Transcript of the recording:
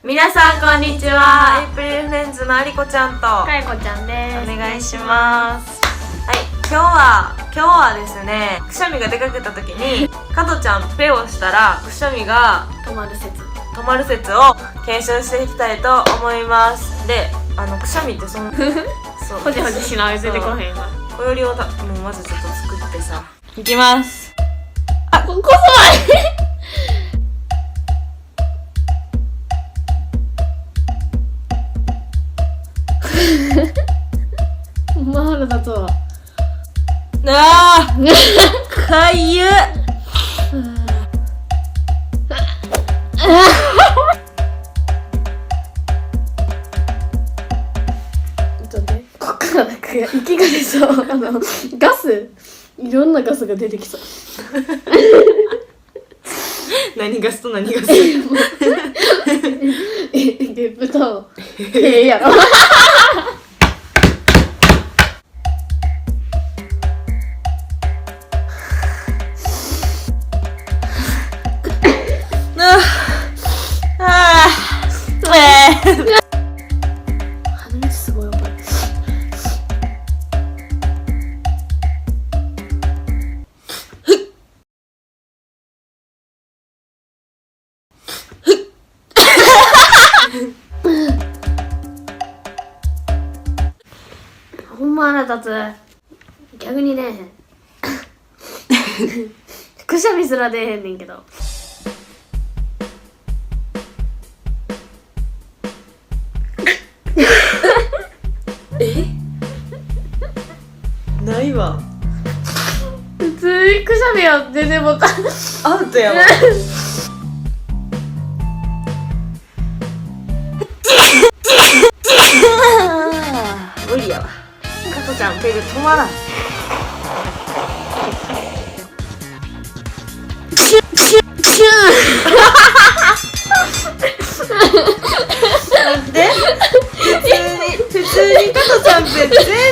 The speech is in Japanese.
皆さんこんにちは。エイプリルフレンズのありこちゃんとかえこちゃんです。お願いします。はい、今日はですね、くしゃみが出かけた時に加トちゃんペをしたらくしゃみが止まる説を検証していきたいと思います。で、くしゃみってそうほじほじしながら出てこへんわ。およりをもうまずちょっと作ってさ、いきます。こそまあ腹立つわ。あーかゆっこっからなんか息が出そう。ガスいろんなガスが出てきそう。何ガスと何ガスゲップとやろ。鼻水すごいわかる。ほんま腹立つ。逆にねくしゃみすら出えへんねんけど。ないわ。普通にくしゃみは全然もたアウトやわ。無理やわ。加トちゃんペグ止まらん。待って、普通に加トちゃんペ全